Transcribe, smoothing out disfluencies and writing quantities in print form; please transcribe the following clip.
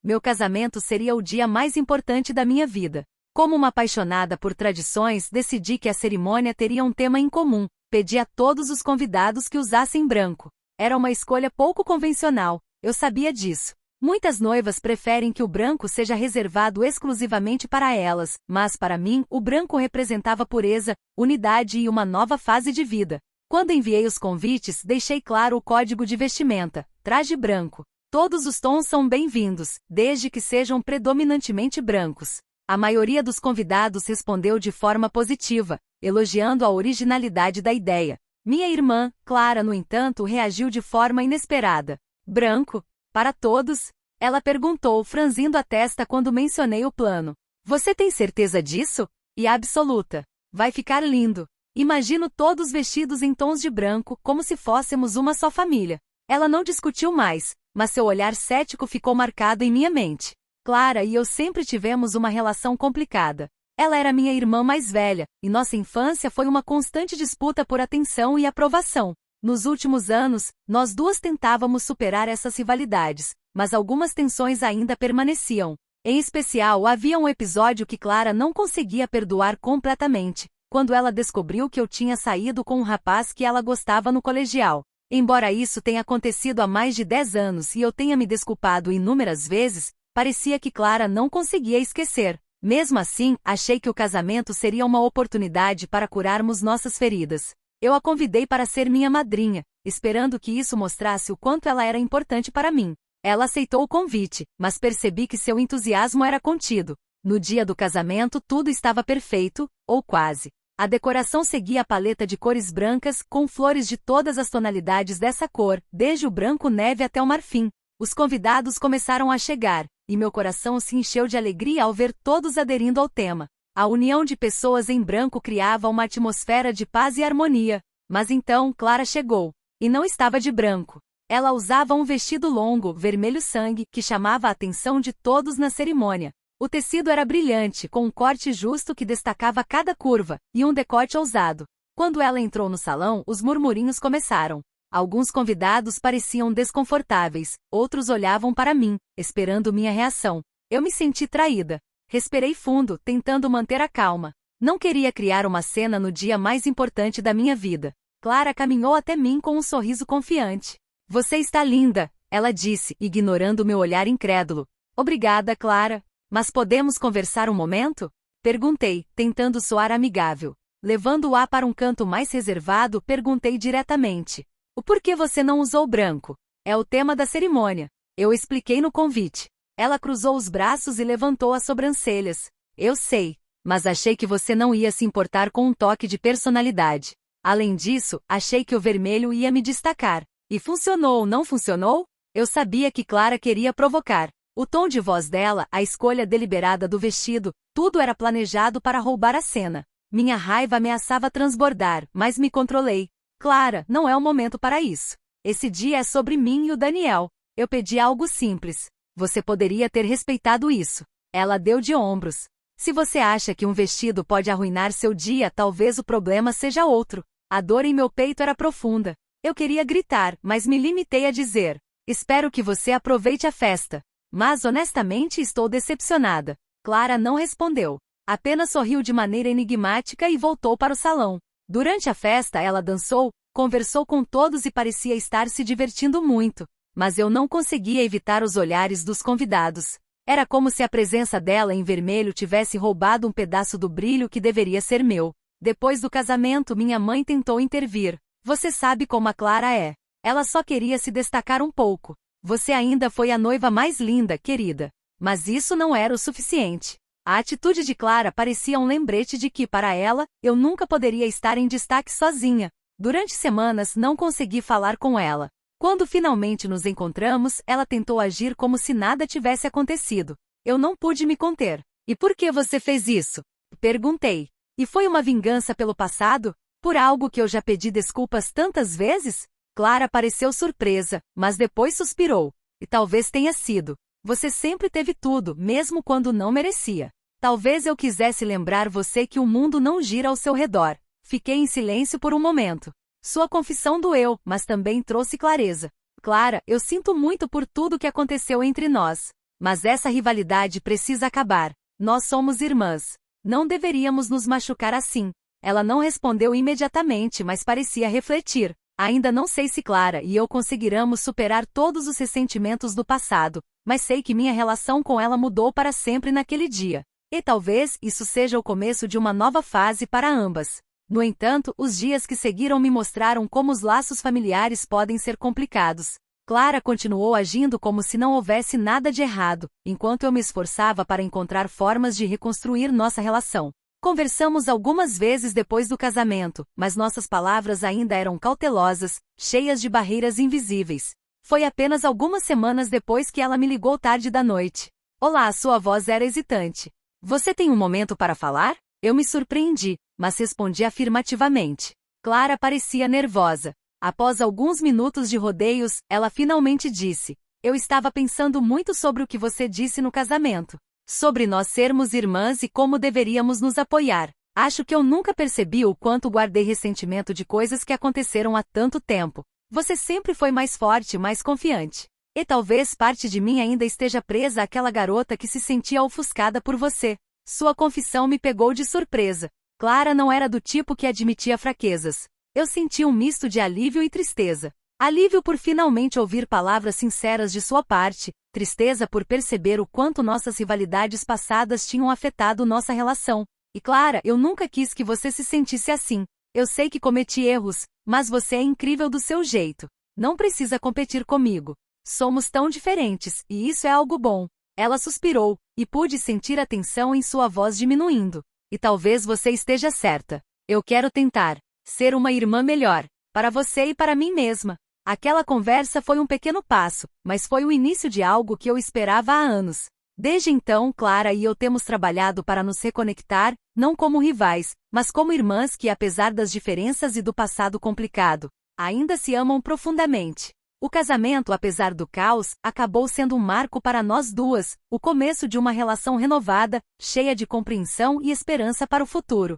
Meu casamento seria o dia mais importante da minha vida. Como uma apaixonada por tradições, decidi que a cerimônia teria um tema em comum. Pedi a todos os convidados que usassem branco. Era uma escolha pouco convencional, eu sabia disso. Muitas noivas preferem que o branco seja reservado exclusivamente para elas, mas para mim, o branco representava pureza, unidade e uma nova fase de vida. Quando enviei os convites, deixei claro o código de vestimenta: traje branco. Todos os tons são bem-vindos, desde que sejam predominantemente brancos. A maioria dos convidados respondeu de forma positiva, elogiando a originalidade da ideia. Minha irmã, Clara, no entanto, reagiu de forma inesperada. Branco? Para todos? Ela perguntou, franzindo a testa quando mencionei o plano. Você tem certeza disso? E absoluta. Vai ficar lindo. Imagino todos vestidos em tons de branco, como se fôssemos uma só família. Ela não discutiu mais, mas seu olhar cético ficou marcado em minha mente. Clara e eu sempre tivemos uma relação complicada. Ela era minha irmã mais velha, e nossa infância foi uma constante disputa por atenção e aprovação. Nos últimos anos, nós duas tentávamos superar essas rivalidades, mas algumas tensões ainda permaneciam. Em especial, havia um episódio que Clara não conseguia perdoar completamente, quando ela descobriu que eu tinha saído com um rapaz que ela gostava no colegial. Embora isso tenha acontecido há mais de 10 anos e eu tenha me desculpado inúmeras vezes, parecia que Clara não conseguia esquecer. Mesmo assim, achei que o casamento seria uma oportunidade para curarmos nossas feridas. Eu a convidei para ser minha madrinha, esperando que isso mostrasse o quanto ela era importante para mim. Ela aceitou o convite, mas percebi que seu entusiasmo era contido. No dia do casamento tudo estava perfeito, ou quase. A decoração seguia a paleta de cores brancas, com flores de todas as tonalidades dessa cor, desde o branco neve até o marfim. Os convidados começaram a chegar, e meu coração se encheu de alegria ao ver todos aderindo ao tema. A união de pessoas em branco criava uma atmosfera de paz e harmonia. Mas então Clara chegou, e não estava de branco. Ela usava um vestido longo, vermelho sangue, que chamava a atenção de todos na cerimônia. O tecido era brilhante, com um corte justo que destacava cada curva, e um decote ousado. Quando ela entrou no salão, os murmurinhos começaram. Alguns convidados pareciam desconfortáveis, outros olhavam para mim, esperando minha reação. Eu me senti traída. Respirei fundo, tentando manter a calma. Não queria criar uma cena no dia mais importante da minha vida. Clara caminhou até mim com um sorriso confiante. Você está linda, ela disse, ignorando meu olhar incrédulo. Obrigada, Clara. Mas podemos conversar um momento? Perguntei, tentando soar amigável. Levando-a para um canto mais reservado, perguntei diretamente. O porquê você não usou branco? É o tema da cerimônia. Eu expliquei no convite. Ela cruzou os braços e levantou as sobrancelhas. Eu sei, mas achei que você não ia se importar com um toque de personalidade. Além disso, achei que o vermelho ia me destacar. E funcionou, não funcionou? Eu sabia que Clara queria provocar. O tom de voz dela, a escolha deliberada do vestido, tudo era planejado para roubar a cena. Minha raiva ameaçava transbordar, mas me controlei. Clara, não é o momento para isso. Esse dia é sobre mim e o Daniel. Eu pedi algo simples. Você poderia ter respeitado isso. Ela deu de ombros. Se você acha que um vestido pode arruinar seu dia, talvez o problema seja outro. A dor em meu peito era profunda. Eu queria gritar, mas me limitei a dizer: espero que você aproveite a festa. Mas honestamente estou decepcionada. Clara não respondeu. Apenas sorriu de maneira enigmática e voltou para o salão. Durante a festa ela dançou, conversou com todos e parecia estar se divertindo muito. Mas eu não conseguia evitar os olhares dos convidados. Era como se a presença dela em vermelho tivesse roubado um pedaço do brilho que deveria ser meu. Depois do casamento, minha mãe tentou intervir. Você sabe como a Clara é. Ela só queria se destacar um pouco. Você ainda foi a noiva mais linda, querida. Mas isso não era o suficiente. A atitude de Clara parecia um lembrete de que, para ela, eu nunca poderia estar em destaque sozinha. Durante semanas não consegui falar com ela. Quando finalmente nos encontramos, ela tentou agir como se nada tivesse acontecido. Eu não pude me conter. E por que você fez isso? Perguntei. E foi uma vingança pelo passado? Por algo que eu já pedi desculpas tantas vezes? Clara pareceu surpresa, mas depois suspirou. E talvez tenha sido. Você sempre teve tudo, mesmo quando não merecia. Talvez eu quisesse lembrar você que o mundo não gira ao seu redor. Fiquei em silêncio por um momento. Sua confissão doeu, mas também trouxe clareza. Clara, eu sinto muito por tudo que aconteceu entre nós. Mas essa rivalidade precisa acabar. Nós somos irmãs. Não deveríamos nos machucar assim. Ela não respondeu imediatamente, mas parecia refletir. Ainda não sei se Clara e eu conseguiremos superar todos os ressentimentos do passado, mas sei que minha relação com ela mudou para sempre naquele dia. E talvez isso seja o começo de uma nova fase para ambas. No entanto, os dias que seguiram me mostraram como os laços familiares podem ser complicados. Clara continuou agindo como se não houvesse nada de errado, enquanto eu me esforçava para encontrar formas de reconstruir nossa relação. Conversamos algumas vezes depois do casamento, mas nossas palavras ainda eram cautelosas, cheias de barreiras invisíveis. Foi apenas algumas semanas depois que ela me ligou tarde da noite. Olá, sua voz era hesitante. Você tem um momento para falar? Eu me surpreendi, mas respondi afirmativamente. Clara parecia nervosa. Após alguns minutos de rodeios, ela finalmente disse: eu estava pensando muito sobre o que você disse no casamento. Sobre nós sermos irmãs e como deveríamos nos apoiar. Acho que eu nunca percebi o quanto guardei ressentimento de coisas que aconteceram há tanto tempo. Você sempre foi mais forte e mais confiante. E talvez parte de mim ainda esteja presa àquela garota que se sentia ofuscada por você. Sua confissão me pegou de surpresa. Clara não era do tipo que admitia fraquezas. Eu senti um misto de alívio e tristeza. Alívio por finalmente ouvir palavras sinceras de sua parte, tristeza por perceber o quanto nossas rivalidades passadas tinham afetado nossa relação. E Clara, eu nunca quis que você se sentisse assim. Eu sei que cometi erros, mas você é incrível do seu jeito. Não precisa competir comigo. Somos tão diferentes, e isso é algo bom. Ela suspirou, e pude sentir a tensão em sua voz diminuindo. E talvez você esteja certa. Eu quero tentar ser uma irmã melhor, para você e para mim mesma. Aquela conversa foi um pequeno passo, mas foi o início de algo que eu esperava há anos. Desde então, Clara e eu temos trabalhado para nos reconectar, não como rivais, mas como irmãs que, apesar das diferenças e do passado complicado, ainda se amam profundamente. O casamento, apesar do caos, acabou sendo um marco para nós duas, o começo de uma relação renovada, cheia de compreensão e esperança para o futuro.